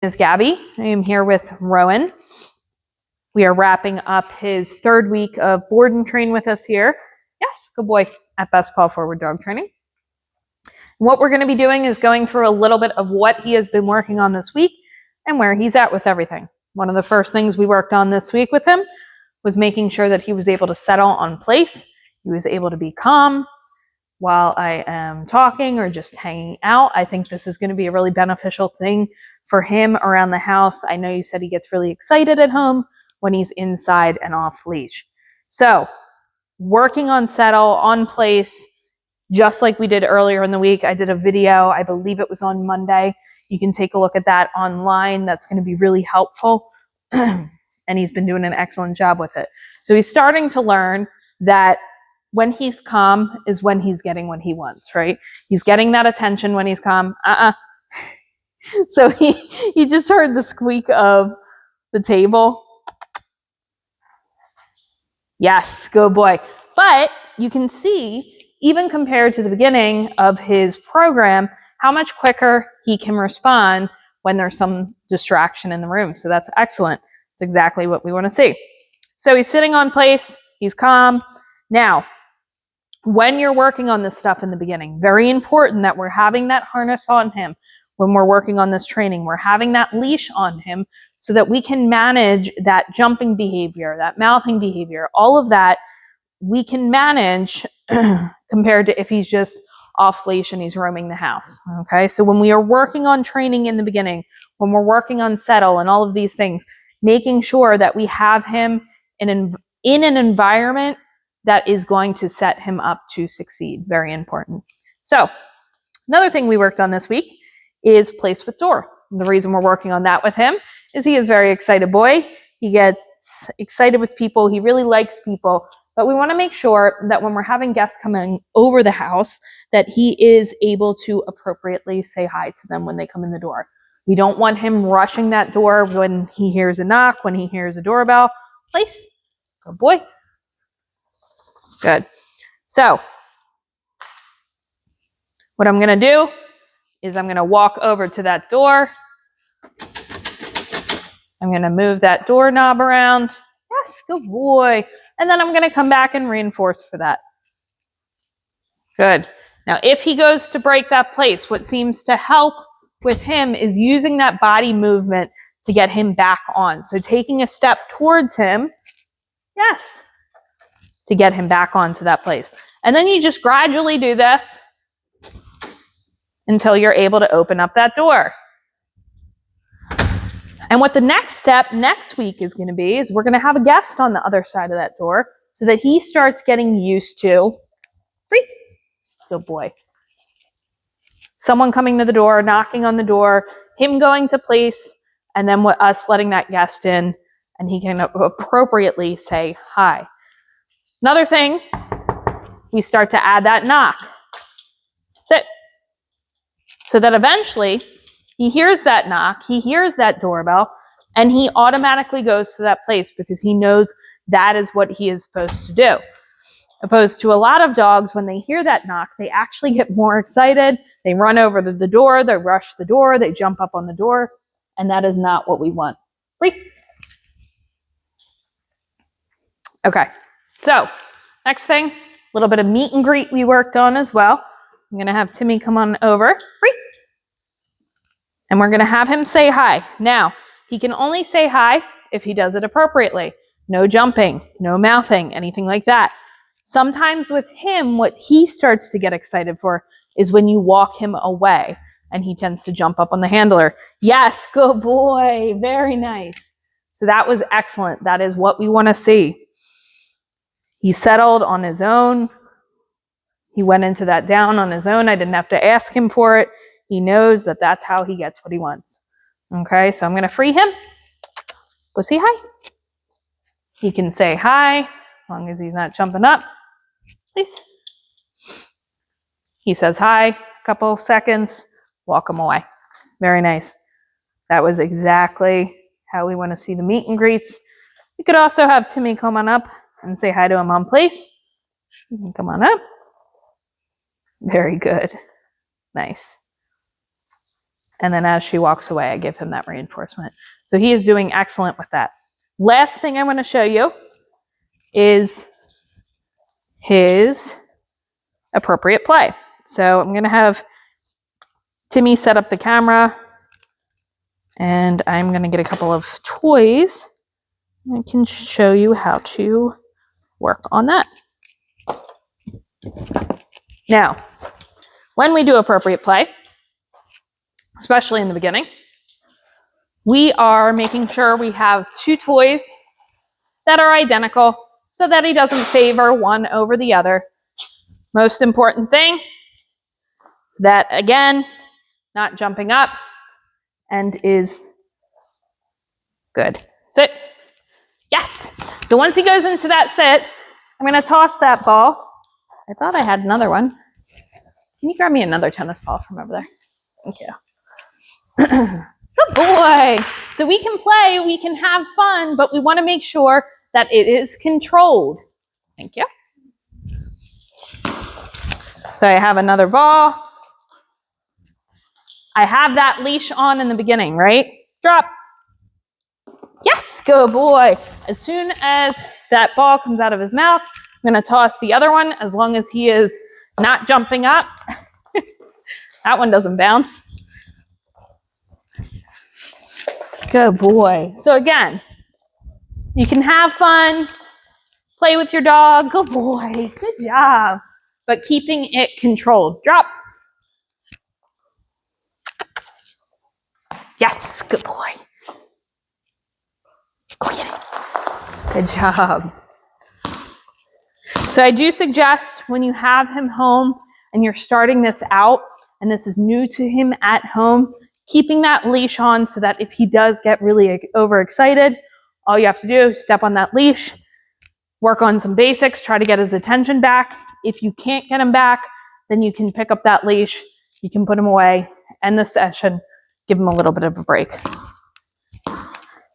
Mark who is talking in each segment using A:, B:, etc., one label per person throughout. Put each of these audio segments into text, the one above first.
A: Is Gabby. I am here with Rowan. We are wrapping up his 3rd week of board and train with us here. Yes, good boy, at Best Paw Forward Dog Training. What we're going to be doing is going through a little bit of what he has been working on this week and where he's at with everything. One of the first things we worked on this week with him was making sure that he was able to settle on place. He was able to be calm while I am talking or just hanging out. I think this is going to be a really beneficial thing for him around the house. I know you said he gets really excited at home when he's inside and off leash. So working on settle, on place, just like we did earlier in the week. I did a video, I believe it was on Monday. You can take a look at that online. That's going to be really helpful. And he's been doing an excellent job with it. So he's starting to learn that when he's calm is when he's getting what he wants, right? He's getting that attention when he's calm. So he just heard the squeak of the table. Yes, good boy. But you can see, even compared to the beginning of his program, how much quicker he can respond when there's some distraction in the room. So that's excellent. It's exactly what we want to see. So he's sitting on place. He's calm. Now, when you're working on this stuff in the beginning, very important that we're having that harness on him. When we're working on this training, we're having that leash on him so that we can manage that jumping behavior, that mouthing behavior, all of that we can manage compared to if he's just off leash and he's roaming the house. Okay, so when we are working on training in the beginning, when we're working on settle and all of these things, making sure that we have him in an environment that is going to set him up to succeed. Very important. So another thing we worked on this week is place with door. The reason we're working on that with him is he is a very excited boy. He gets excited with people. He really likes people. But we want to make sure that when we're having guests coming over the house, that he is able to appropriately say hi to them when they come in the door. We don't want him rushing that door when he hears a knock, when he hears a doorbell. Place. Good boy. Good. So what I'm going to do is I'm going to walk over to that door. I'm going to move that doorknob around. Yes, good boy. And then I'm going to come back and reinforce for that. Good. Now, if he goes to break that place, what seems to help with him is using that body movement to get him back on. So taking a step towards him, yes, to get him back onto that place. And then you just gradually do this until you're able to open up that door. And what the next step next week is going to be is we're going to have a guest on the other side of that door so that he starts getting used to, good boy, someone coming to the door, knocking on the door, him going to place, and then us letting that guest in, and he can appropriately say hi. Another thing, we start to add that knock. Sit. So that eventually he hears that knock, he hears that doorbell, and he automatically goes to that place because he knows that is what he is supposed to do. Opposed to a lot of dogs, when they hear that knock, they actually get more excited. They run over to the door, they rush the door, they jump up on the door, and that is not what we want. Okay, so next thing, a little bit of meet and greet we worked on as well. I'm going to have Timmy come on over. And we're going to have him say hi. Now, he can only say hi if he does it appropriately. No jumping, no mouthing, anything like that. Sometimes with him, what he starts to get excited for is when you walk him away and he tends to jump up on the handler. Yes, good boy. Very nice. So that was excellent. That is what we want to see. He settled on his own. He went into that down on his own. I didn't have to ask him for it. He knows that that's how he gets what he wants. Okay, so I'm going to free him. Go say hi. He can say hi, as long as he's not jumping up. Please. He says hi, a couple seconds, walk him away. Very nice. That was exactly how we want to see the meet and greets. You could also have Timmy come on up and say hi to him on place. You can come on up. Very good. Nice. And then as she walks away, I give him that reinforcement. So he is doing excellent with that. Last thing I want to show you is his appropriate play. So I'm going to have Timmy set up the camera, and I'm going to get a couple of toys. I can show you how to work on that. Now, when we do appropriate play, especially in the beginning, we are making sure we have 2 toys that are identical so that he doesn't favor one over the other. Most important thing is that, again, not jumping up and is good. Sit. Yes. So once he goes into that sit, I'm going to toss that ball. I thought I had another one. Can you grab me another tennis ball from over there? Thank you. Good boy. So we can play, we can have fun, but we want to make sure that it is controlled. Thank you. So I have another ball. I have that leash on in the beginning, right? Drop. Yes, good boy. As soon as that ball comes out of his mouth, I'm going to toss the other one as long as he is not jumping up. That one doesn't bounce. Good boy. So again, you can have fun, play with your dog. Good boy. Good job. But keeping it controlled. Drop. Yes, good boy. Go get it. Good job. So I do suggest when you have him home and you're starting this out and this is new to him at home, keeping that leash on so that if he does get really overexcited, all you have to do is step on that leash, work on some basics, try to get his attention back. If you can't get him back, then you can pick up that leash, you can put him away, end the session, give him a little bit of a break.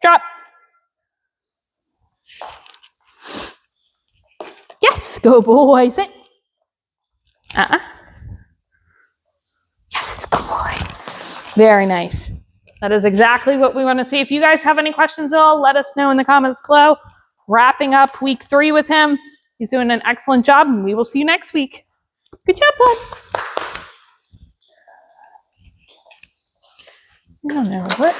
A: Drop. Yes, go boy, sit. Yes, good boy. Very nice. That is exactly what we want to see. If you guys have any questions at all, let us know in the comments below. Wrapping up week 3 with him. He's doing an excellent job, and we will see you next week. Good job, bud. I don't know what